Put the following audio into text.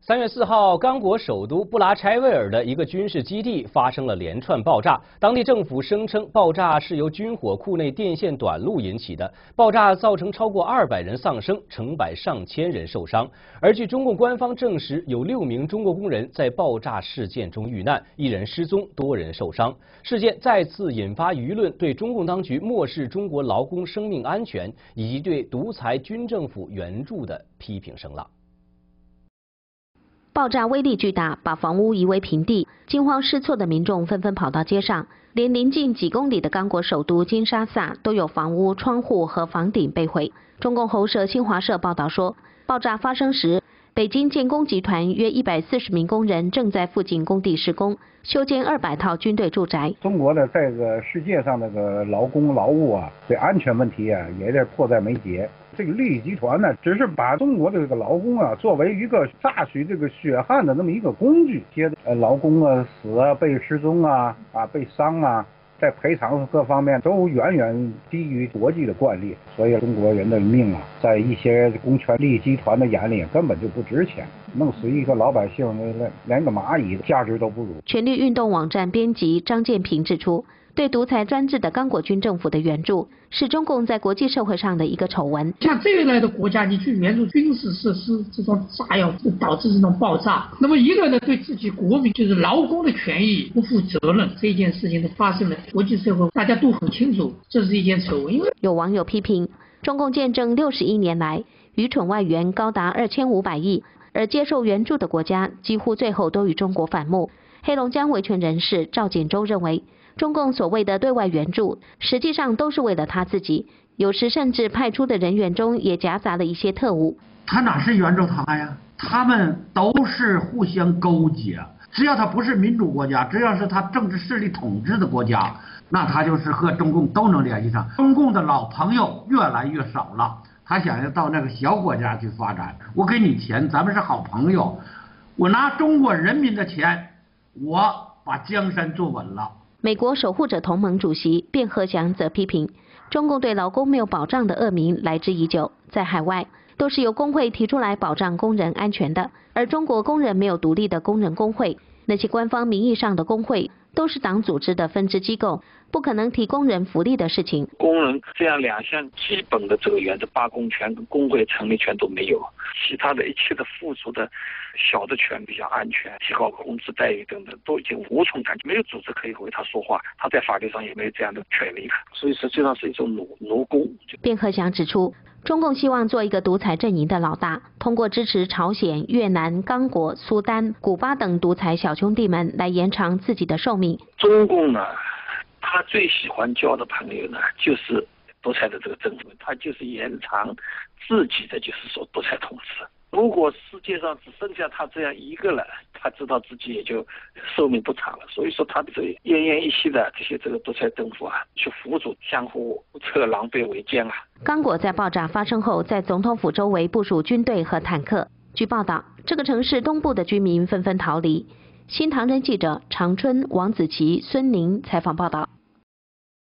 3月4号，刚果首都布拉柴维尔的一个军事基地发生了连串爆炸。当地政府声称，爆炸是由军火库内电线短路引起的。爆炸造成超过200人丧生，成百上千人受伤。而据中共官方证实，有6名中国工人在爆炸事件中遇难，1人失踪，多人受伤。事件再次引发舆论对中共当局漠视中国劳工生命安全以及对独裁军政府援助的批评声浪。爆炸威力巨大，把房屋夷为平地，惊慌失措的民众纷纷跑到街上，连邻近几公里的刚果首都金沙萨都有房屋、窗户和房顶被毁。中共喉舌新华社报道说，爆炸发生时，北京建工集团约140名工人正在附近工地施工，修建200套军队住宅。中国的这个世界上那个劳工劳务啊，对安全问题啊，也是迫在眉睫。这个利益集团呢，只是把中国的这个劳工啊，作为一个榨取这个血汗的那么一个工具。接着，劳工啊死啊、被失踪啊、被伤啊，在赔偿各方面都远远低于国际的惯例。所以中国人的命啊，在一些公权力集团的眼里根本就不值钱，弄死一个老百姓，连个蚂蚁的价值都不如。权力运动网站编辑张建平指出，对独裁专制的刚果军政府的援助，是中共在国际社会上的一个丑闻。像这一类的国家，你去援助军事设施这种炸药，导致这种爆炸，那么一个呢，对自己国民就是劳工的权益不负责任，这件事情的发生了，国际社会大家都很清楚，这是一件丑闻。因为有网友批评，中共建政61年来，愚蠢外援高达2500亿，而接受援助的国家几乎最后都与中国反目。黑龙江维权人士赵锦州认为，中共所谓的对外援助，实际上都是为了他自己，有时甚至派出的人员中也夹杂了一些特务。他哪是援助他呀？他们都是互相勾结。只要他不是民主国家，只要是他政治势力统治的国家，那他就是和中共都能联系上。中共的老朋友越来越少了，他想要到那个小国家去发展。我给你钱，咱们是好朋友，我拿中国人民的钱，我把江山做稳了。美国守护者同盟主席卞和祥则批评，中共对劳工没有保障的恶名来之已久，在海外都是由工会提出来保障工人安全的，而中国工人没有独立的工人工会，那些官方名义上的工会都是党组织的分支机构，不可能提工人福利的事情。工人这样2项基本的这个原则，罢工权跟工会成立权都没有，其他的一切的附属的小的权利，像安全、提高工资待遇等等，都已经无从谈起，没有组织可以为他说话，他在法律上也没有这样的权利，所以实际上是一种奴工。卞和祥指出，中共希望做一个独裁阵营的老大，通过支持朝鲜、越南、刚果、苏丹、古巴等独裁小兄弟们来延长自己的寿命。中共呢，他最喜欢交的朋友呢，就是独裁的这个政府，他就是延长自己的就是说独裁统治。如果世界上只剩下他这样一个了，他知道自己也就寿命不长了。所以说他这奄奄一息的这些这个独裁政府啊，去辅助，相互这个狼狈为奸啊。刚果在爆炸发生后，在总统府周围部署军队和坦克。据报道，这个城市东部的居民纷纷逃离。新唐人记者常春、王子琪、孙宁采访报道。